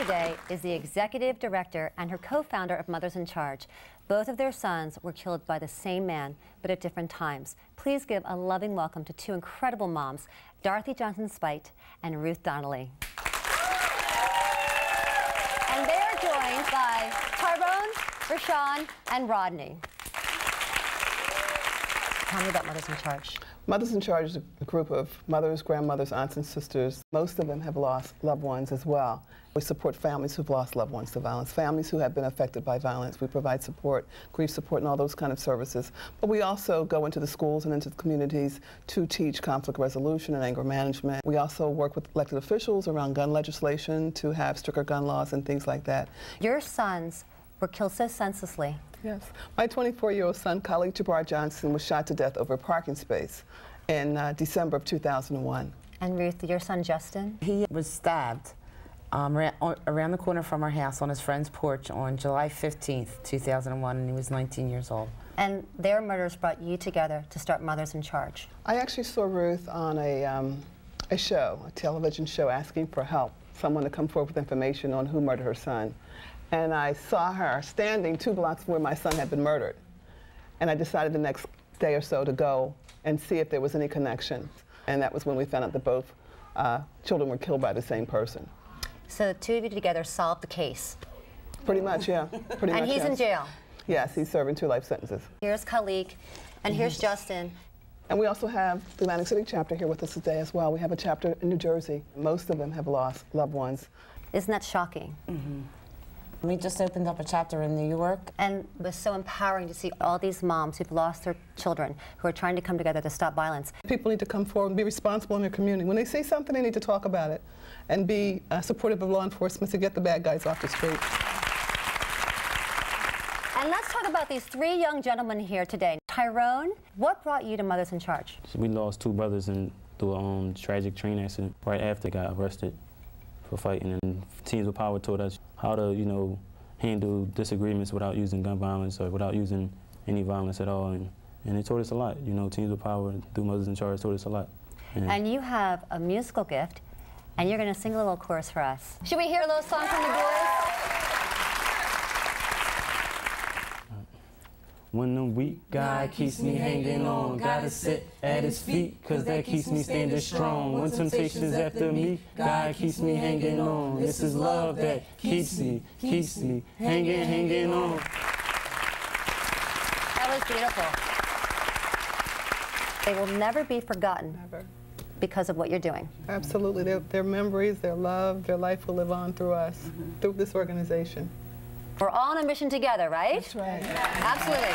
today is the executive director and her co-founder of Mothers in Charge. Both of their sons were killed by the same man, but at different times. Please give a loving welcome to two incredible moms, Dorothy Johnson Speight and Ruth Donnelly. And they are joined by Tyrone, Rashawn, and Rodney. Tell me about Mothers in Charge. Mothers in Charge is a group of mothers, grandmothers, aunts, and sisters. Most of them have lost loved ones as well. We support families who've lost loved ones to violence, families who have been affected by violence. We provide support, grief support, and all those kind of services. But we also go into the schools and into the communities to teach conflict resolution and anger management. We also work with elected officials around gun legislation to have stricter gun laws and things like that. Your sons were killed so senselessly. Yes. My 24-year-old son, Khalid Jabbar Johnson, was shot to death over a parking space in December of 2001. And Ruth, your son Justin? He was stabbed around the corner from our house on his friend's porch on July 15th, 2001, and he was 19 years old. And their murders brought you together to start Mothers in Charge. I actually saw Ruth on a show, a television show, asking for help, someone to come forward with information on who murdered her son. And I saw her standing 2 blocks from where my son had been murdered. And I decided the next day or so to go and see if there was any connection. And that was when we found out that both children were killed by the same person. So the two of you together solved the case. Pretty much, yeah. Pretty much, and he's yes. in jail. Yes, he's serving 2 life sentences. Here's Khalid, and here's Justin. And we also have the Atlantic City chapter here with us today as well. We have a chapter in New Jersey. Most of them have lost loved ones. Isn't that shocking? Mm-hmm. We just opened up a chapter in New York. And it was so empowering to see all these moms who've lost their children, who are trying to come together to stop violence. People need to come forward and be responsible in their community. When they see something, they need to talk about it and be supportive of law enforcement to get the bad guys off the street. And let's talk about these 3 young gentlemen here today. Tyrone, what brought you to Mothers in Charge? We lost 2 brothers through a tragic train accident right after they got arrested for fighting, and Teens with Power taught us how to, you know, handle disagreements without using gun violence or without using any violence at all, and it taught us a lot. You know, Teens with Power through Mothers in Charge taught us a lot. And you have a musical gift, and you're going to sing a little chorus for us. Should we hear a little song from the boys? When the weak guy keeps me hanging on, gotta sit at his feet, cause that keeps me standing strong. When temptation's after me, God keeps me hanging on. This is love that keeps me hanging on. That was beautiful. They will never be forgotten. Never. Because of what you're doing. Absolutely. Their memories, their love, their life will live on through us, through this organization. We're all on a mission together, right? That's right. Absolutely.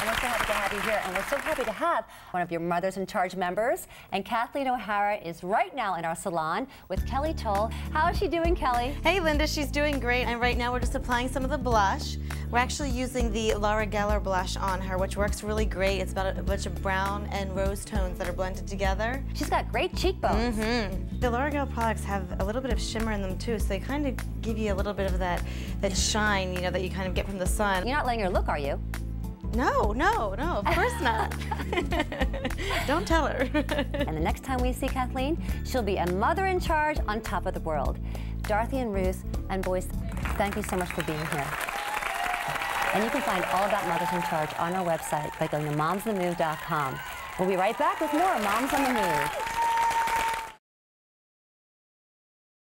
And we're so happy to have you here. And we're so happy to have one of your Mothers in Charge members. And Kathleen O'Hara is right now in our salon with Kelly Toll. How is she doing, Kelly? Hey, Linda, she's doing great. And right now we're just applying some of the blush. We're actually using the Laura Geller blush on her, which works really great. It's about a bunch of brown and rose tones that are blended together. She's got great cheekbones. Mm-hmm. The Laura Geller products have a little bit of shimmer in them too, so they kind of give you a little bit of that shine, you know, that you kind of get from the sun. You're not letting her look, are you? No, of course not. Don't tell her. And the next time we see Kathleen, she'll be a mother in charge on top of the world. Dorothy and Ruth and boys, thank you so much for being here. And you can find all about Mothers in Charge on our website by going to momsonthemove.com. We'll be right back with more Moms on the Move.